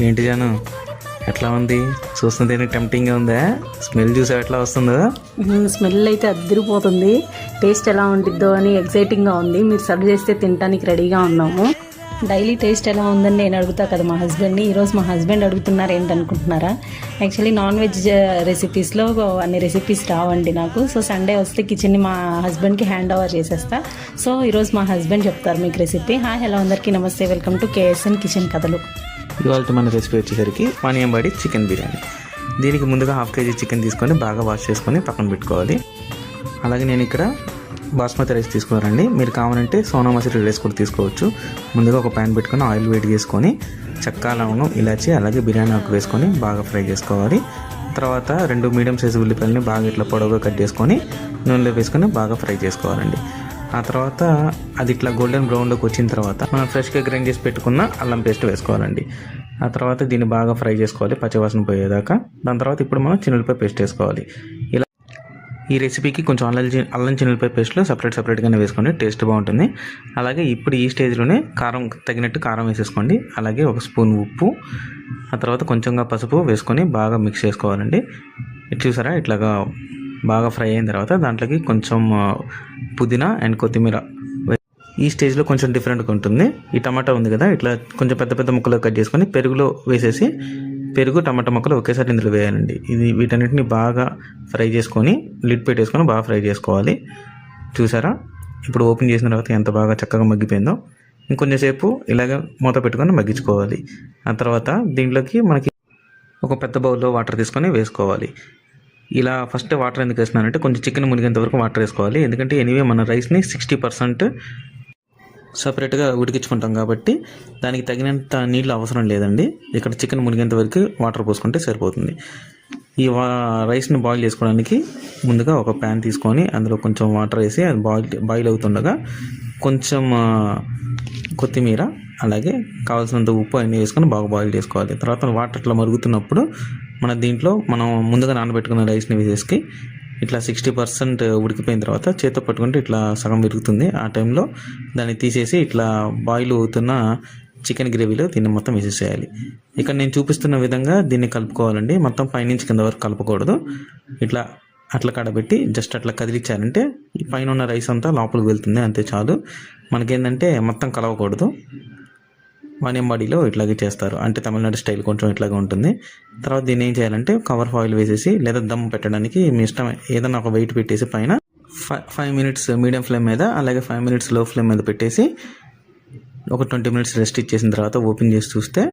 ఏంటి జాను, ఎట్లా ఉంది? చూస్తుంటే టెంప్టింగ్గా ఉందా? స్మెల్ చూసా ఎట్లా వస్తుందో? స్మెల్ అయితే అద్దరిపోతుంది. టేస్ట్ ఎలా ఉంటుందో అని ఎగ్జైటింగ్గా ఉంది. మీరు సర్వ్ చేస్తే తినడానికి రెడీగా ఉన్నాము. డైలీ టేస్ట్ ఎలా ఉందని నేను అడుగుతా కదా మా హస్బెండ్ని. ఈరోజు మా హస్బెండ్ అడుగుతున్నారు ఏంటనుకుంటున్నారా? యాక్చువల్లీ నాన్ వెజ్ రెసిపీస్లో అన్ని రెసిపీస్ రావండి నాకు. సో సండే వస్తే కిచెన్ని మా హస్బెండ్కి హ్యాండ్ ఓవర్ చేసేస్తా. సో ఈరోజు మా హస్బెండ్ చెప్తారు మీకు రెసిపీ. హాయ్ హలో అందరికీ నమస్తే, వెల్కమ్ టు కేఎస్ఎన్ కిచెన్ కథలు. ఇవాళ మన రెసిపీ వచ్చేసరికి పానీయంబడి చికెన్ బిర్యానీ. దీనికి ముందుగా 1/2 kg చికెన్ తీసుకొని బాగా వాష్ చేసుకొని పక్కన పెట్టుకోవాలి. అలాగే నేను ఇక్కడ బాస్మతి రైస్ తీసుకున్నారండి. మీరు కావాలంటే సోనా మసూరి రైస్ కూడా తీసుకోవచ్చు. ముందుగా ఒక ప్యాన్ పెట్టుకొని ఆయిల్ వేడి చేసుకొని చెక్క, లవంగం, ఇలాచి అలాగే బిర్యానీ ఆకు వేసుకొని బాగా ఫ్రై చేసుకోవాలి. తర్వాత 2 మీడియం సైజు ఉల్లిపాయలని బాగా ఇట్లా పొడవుగా కట్ చేసుకొని నూనెలో వేసుకొని బాగా ఫ్రై చేసుకోవాలండి. ఆ తర్వాత అది ఇట్లా గోల్డెన్ బ్రౌన్లోకి వచ్చిన తర్వాత మనం ఫ్రెష్గా గ్రైండ్ చేసి పెట్టుకున్న అల్లం పేస్ట్ వేసుకోవాలండి. ఆ తర్వాత దీన్ని బాగా ఫ్రై చేసుకోవాలి పచ్చివాసన పోయేదాకా. దాని తర్వాత ఇప్పుడు మనం చిన్నులపై పేస్ట్ వేసుకోవాలి. ఇలా ఈ రెసిపీకి కొంచెం అల్లం చిన్నులపై పేస్ట్లు సపరేట్గానే వేసుకోండి, టేస్ట్ బాగుంటుంది. అలాగే ఇప్పుడు ఈ స్టేజ్లోనే కారం తగినట్టు కారం వేసేసుకోండి. అలాగే 1 స్పూన్ ఉప్పు, ఆ తర్వాత కొంచెంగా పసుపు వేసుకొని బాగా మిక్స్ చేసుకోవాలండి. ఇది చూసారా, ఇట్లాగా బాగా ఫ్రై అయిన తర్వాత దాంట్లోకి కొంచెం పుదీనా అండ్ కొత్తిమీర. ఈ స్టేజ్లో కొంచెం డిఫరెంట్గా ఉంటుంది. ఈ టమాటా ఉంది కదా, ఇట్లా కొంచెం పెద్ద ముక్కలు కట్ చేసుకొని పెరుగులో వేసేసి పెరుగు టమాటా ముక్కలు ఒకేసారి ఇందులో వేయాలండి. వీటన్నిటిని బాగా ఫ్రై చేసుకొని లిడ్ పెట్టేసుకొని బాగా ఫ్రై చేసుకోవాలి. చూసారా, ఇప్పుడు ఓపెన్ చేసిన తర్వాత ఎంత బాగా చక్కగా మగ్గిపోయిందో. ఇంకొంచెంసేపు ఇలాగ మూత పెట్టుకొని మగ్గించుకోవాలి. ఆ తర్వాత దీంట్లోకి మనకి ఒక పెద్ద బౌల్లో వాటర్ తీసుకొని వేసుకోవాలి. ఇలా ఫస్ట్ వాటర్ ఎందుకు వేస్తున్నానంటే కొంచెం చికెన్ మునిగేంత వరకు వాటర్ వేసుకోవాలి. ఎందుకంటే ఎనీవే మన రైస్ని 60% సపరేట్గా ఉడికించుకుంటాం కాబట్టి దానికి తగినంత నీళ్ళు అవసరం లేదండి. ఇక్కడ చికెన్ మునిగేంత వరకు వాటర్ పోసుకుంటే సరిపోతుంది. ఈ రైస్ని బాయిల్ చేసుకోవడానికి ముందుగా ఒక ప్యాన్ తీసుకొని అందులో కొంచెం వాటర్ వేసి అది బాయిల్ అవుతుండగా కొంచెం కొత్తిమీర అలాగే కావాల్సినంత ఉప్పు అన్నీ వేసుకొని బాగా బాయిల్ చేసుకోవాలి. తర్వాత వాటర్ అట్లా మరుగుతున్నప్పుడు దీంట్లో మనం ముందుగా నానబెట్టుకున్న రైస్ని వేసేసి ఇట్లా 60% ఉడికిపోయిన తర్వాత చేత్తో పట్టుకుంటే ఇట్లా సగం విరుగుతుంది. ఆ టైంలో దాన్ని తీసేసి ఇట్లా బాయిల్ అవుతున్న చికెన్ గ్రేవీలో దీన్ని మొత్తం వేసేసేయాలి. ఇక్కడ నేను చూపిస్తున్న విధంగా దీన్ని కలుపుకోవాలండి. మొత్తం పైనుంచి కింద వరకు కలపకూడదు. ఇట్లా అట్లా కడబెట్టి జస్ట్ అట్లా కదిలిచ్చారంటే ఈ పైన ఉన్న రైస్ అంతా లోపలికి వెళ్తుంది, అంతే చాలు. మనకేంటంటే మొత్తం కలవకూడదు. వానియంబాడిలో ఇట్లాగే చేస్తారు, అంటే తమిళనాడు స్టైల్ కొంచెం ఇట్లాగే ఉంటుంది. తర్వాత దీన్ని ఏం చేయాలంటే కవర్ ఫాయిల్ వేసేసి లేదా దమ్ పెట్టడానికి మీ ఇష్టం ఏదైనా ఒక వెయిట్ పెట్టేసి పైన 5 minutes మీడియం ఫ్లేమ్ మీద అలాగే 5 minutes లో ఫ్లేమ్ మీద పెట్టేసి ఒక 20 minutes రెస్ట్ ఇచ్చేసిన తర్వాత ఓపెన్ చేసి చూస్తే